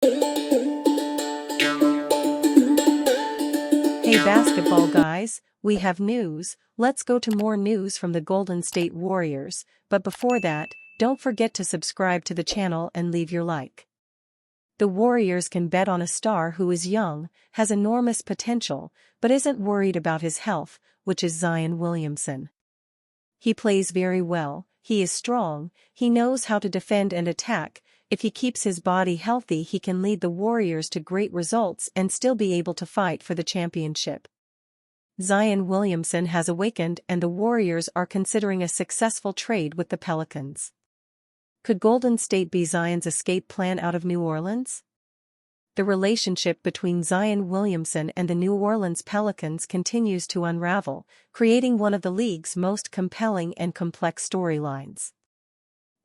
Hey basketball guys, we have news. Let's go to more news from the Golden State Warriors, but before that, don't forget to subscribe to the channel and leave your like. The Warriors can bet on a star who is young, has enormous potential, but isn't worried about his health, which is Zion Williamson. He plays very well, he is strong, he knows how to defend and attack. If he keeps his body healthy, he can lead the Warriors to great results and still be able to fight for the championship. Zion Williamson has awakened and the Warriors are considering a successful trade with the Pelicans. Could Golden State be Zion's escape plan out of New Orleans? The relationship between Zion Williamson and the New Orleans Pelicans continues to unravel, creating one of the league's most compelling and complex storylines.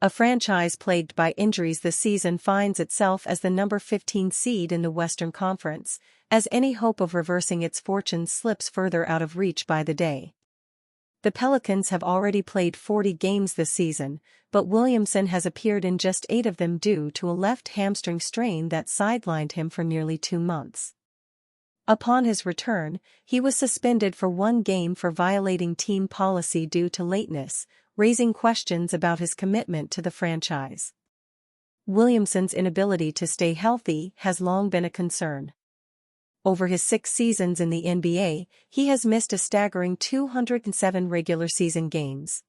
A franchise plagued by injuries this season finds itself as the number 15 seed in the Western Conference, as any hope of reversing its fortunes slips further out of reach by the day. The Pelicans have already played 40 games this season, but Williamson has appeared in just 8 of them due to a left hamstring strain that sidelined him for nearly 2 months. Upon his return, he was suspended for 1 game for violating team policy due to lateness, raising questions about his commitment to the franchise. Williamson's inability to stay healthy has long been a concern. Over his 6 seasons in the NBA, he has missed a staggering 207 regular season games.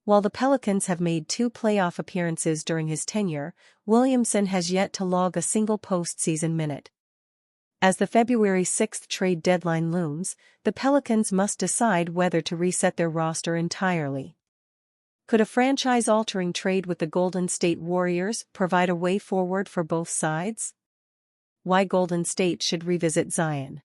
While the Pelicans have made 2 playoff appearances during his tenure, Williamson has yet to log a single postseason minute. As the February 6 trade deadline looms, the Pelicans must decide whether to reset their roster entirely. Could a franchise-altering trade with the Golden State Warriors provide a way forward for both sides? Why Golden State should revisit Zion.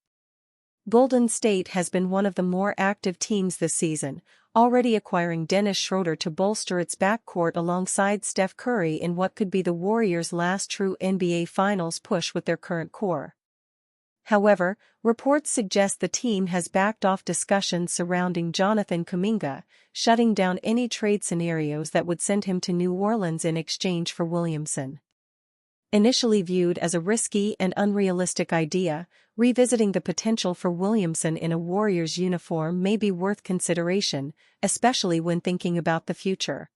Golden State has been one of the more active teams this season, already acquiring Dennis Schroeder to bolster its backcourt alongside Steph Curry in what could be the Warriors' last true NBA Finals push with their current core. However, reports suggest the team has backed off discussions surrounding Jonathan Kuminga, shutting down any trade scenarios that would send him to New Orleans in exchange for Williamson. Initially viewed as a risky and unrealistic idea, revisiting the potential for Williamson in a Warriors uniform may be worth consideration, especially when thinking about the future.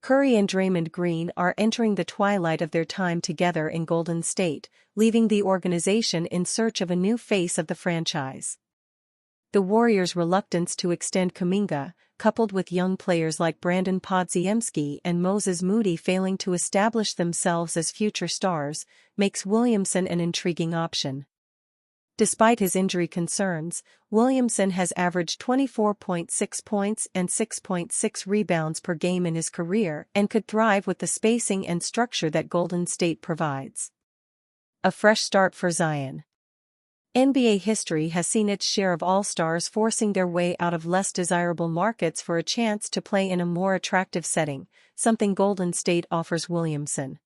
Curry and Draymond Green are entering the twilight of their time together in Golden State, leaving the organization in search of a new face of the franchise. The Warriors' reluctance to extend Kuminga, coupled with young players like Brandon Podziemski and Moses Moody failing to establish themselves as future stars, makes Williamson an intriguing option. Despite his injury concerns, Williamson has averaged 24.6 points and 6.6 rebounds per game in his career and could thrive with the spacing and structure that Golden State provides. A fresh start for Zion. NBA history has seen its share of all-stars forcing their way out of less desirable markets for a chance to play in a more attractive setting, something Golden State offers Williamson.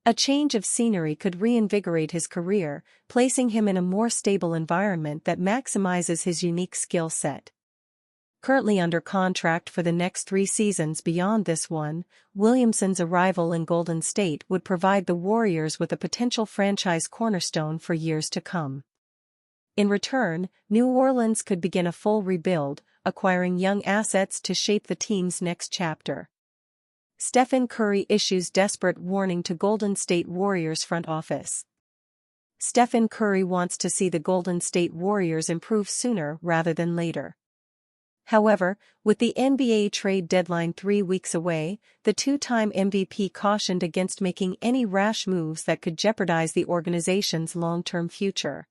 A change of scenery could reinvigorate his career, placing him in a more stable environment that maximizes his unique skill set. Currently under contract for the next 3 seasons beyond this one, Williamson's arrival in Golden State would provide the Warriors with a potential franchise cornerstone for years to come. In return, New Orleans could begin a full rebuild, acquiring young assets to shape the team's next chapter. Stephen Curry issues desperate warning to Golden State Warriors front office. Stephen Curry wants to see the Golden State Warriors improve sooner rather than later. However, with the NBA trade deadline 3 weeks away, the 2-time MVP cautioned against making any rash moves that could jeopardize the organization's long-term future.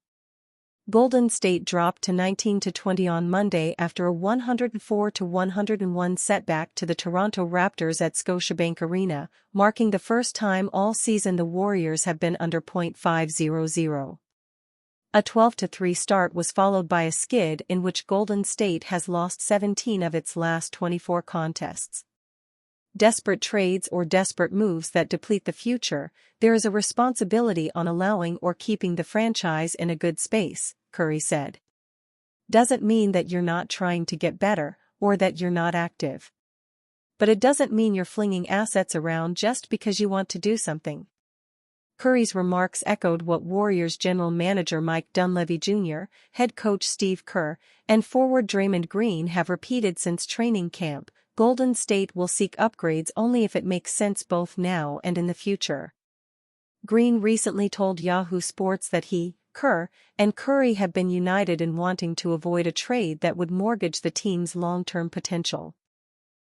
Golden State dropped to 19-20 on Monday after a 104-101 setback to the Toronto Raptors at Scotiabank Arena, marking the first time all season the Warriors have been under .500. A 12-3 start was followed by a skid in which Golden State has lost 17 of its last 24 contests. Desperate trades or desperate moves that deplete the future, there is a responsibility on allowing or keeping the franchise in a good space, Curry said. Doesn't mean that you're not trying to get better, or that you're not active. But it doesn't mean you're flinging assets around just because you want to do something. Curry's remarks echoed what Warriors general manager Mike Dunleavy Jr., head coach Steve Kerr, and forward Draymond Green have repeated since training camp. Golden State will seek upgrades only if it makes sense both now and in the future. Green recently told Yahoo Sports that he, Kerr, and Curry have been united in wanting to avoid a trade that would mortgage the team's long-term potential.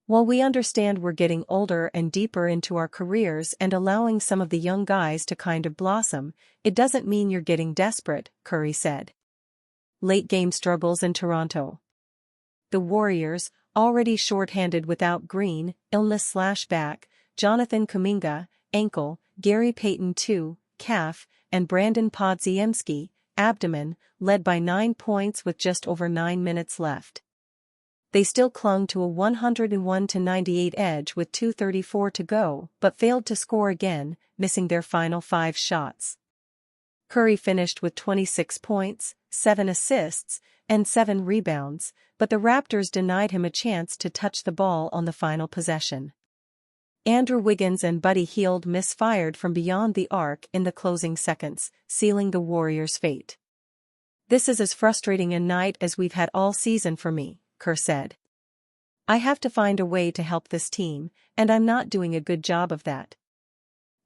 While we understand we're getting older and deeper into our careers and allowing some of the young guys to kind of blossom, it doesn't mean you're getting desperate, Curry said. Late-game struggles in Toronto. The Warriors, already shorthanded without Green, illness/back, Jonathan Kuminga, ankle, Gary Payton II, calf, and Brandon Podziemski, abdomen, led by 9 points with just over 9 minutes left. They still clung to a 101-98 edge with 2:34 to go, but failed to score again, missing their final 5 shots. Curry finished with 26 points, 7 assists, and 7 rebounds, but the Raptors denied him a chance to touch the ball on the final possession. Andrew Wiggins and Buddy Hield misfired from beyond the arc in the closing seconds, sealing the Warriors' fate. "This is as frustrating a night as we've had all season for me," Kerr said. "I have to find a way to help this team, and I'm not doing a good job of that."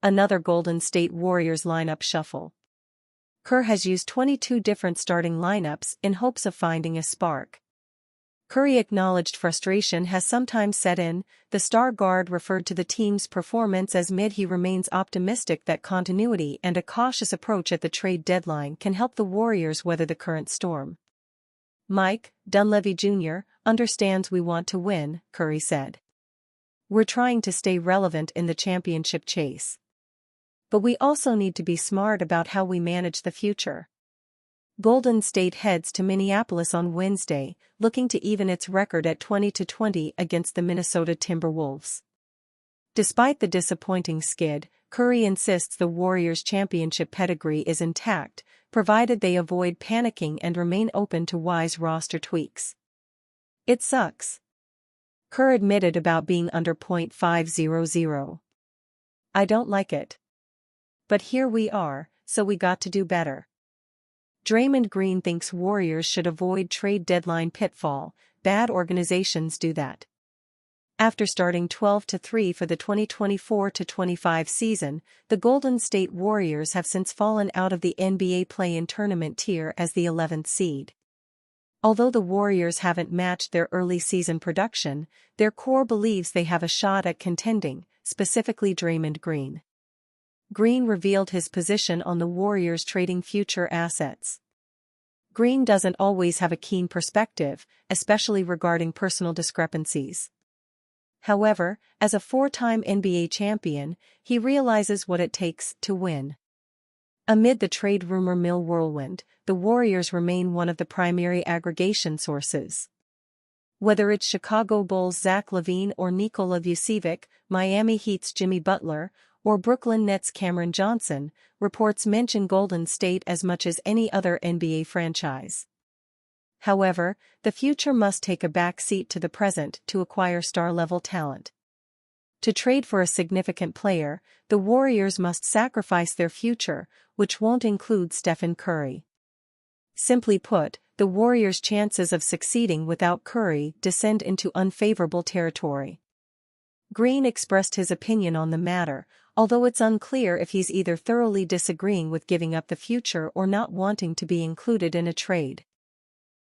Another Golden State Warriors lineup shuffle. Kerr has used 22 different starting lineups in hopes of finding a spark. Curry acknowledged frustration has sometimes set in. The star guard referred to the team's performance as mid. He remains optimistic that continuity and a cautious approach at the trade deadline can help the Warriors weather the current storm. "Mike Dunleavy Jr. understands we want to win," Curry said. "We're trying to stay relevant in the championship chase. But we also need to be smart about how we manage the future." Golden State heads to Minneapolis on Wednesday, looking to even its record at 20-20 against the Minnesota Timberwolves. Despite the disappointing skid, Curry insists the Warriors' championship pedigree is intact, provided they avoid panicking and remain open to wise roster tweaks. "It sucks," Kerr admitted about being under .500. "I don't like it. But here we are, so we got to do better." Draymond Green thinks Warriors should avoid trade deadline pitfall. "Bad organizations do that." After starting 12-3 for the 2024-25 season, the Golden State Warriors have since fallen out of the NBA play-in tournament tier as the 11th seed. Although the Warriors haven't matched their early season production, their core believes they have a shot at contending, specifically Draymond Green. Green revealed his position on the Warriors trading future assets. Green doesn't always have a keen perspective, especially regarding personal discrepancies. However, as a 4-time NBA champion, he realizes what it takes to win. Amid the trade rumor mill whirlwind, the Warriors remain one of the primary aggregation sources. Whether it's Chicago Bulls' Zach LaVine or Nikola Vucevic, Miami Heat's Jimmy Butler, or Brooklyn Nets' Cameron Johnson, reports mention Golden State as much as any other NBA franchise. However, the future must take a back seat to the present to acquire star-level talent. To trade for a significant player, the Warriors must sacrifice their future, which won't include Stephen Curry. Simply put, the Warriors' chances of succeeding without Curry descend into unfavorable territory. Green expressed his opinion on the matter, although it's unclear if he's either thoroughly disagreeing with giving up the future or not wanting to be included in a trade.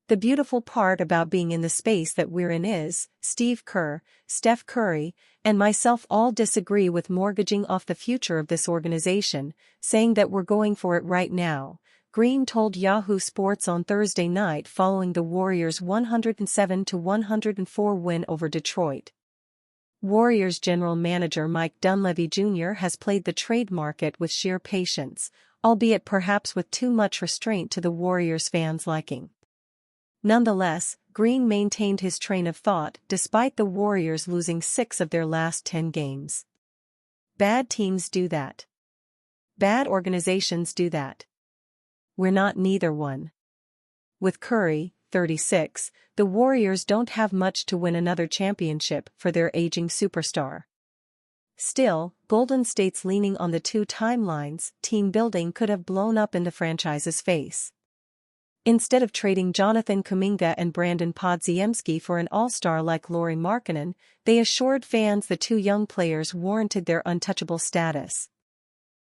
"The beautiful part about being in the space that we're in is, Steve Kerr, Steph Curry, and myself all disagree with mortgaging off the future of this organization, saying that we're going for it right now," Green told Yahoo Sports on Thursday night following the Warriors' 107-104 win over Detroit. Warriors general manager Mike Dunleavy Jr. has played the trade market with sheer patience, albeit perhaps with too much restraint to the Warriors fans' liking. Nonetheless, Green maintained his train of thought despite the Warriors losing 6 of their last 10 games. "Bad teams do that. Bad organizations do that. We're not neither one." With Curry, 36, the Warriors don't have much to win another championship for their aging superstar. Still, Golden State's leaning on the two timelines, team building could have blown up in the franchise's face. Instead of trading Jonathan Kuminga and Brandon Podziemski for an all-star like Lauri Markkanen, they assured fans the two young players warranted their untouchable status.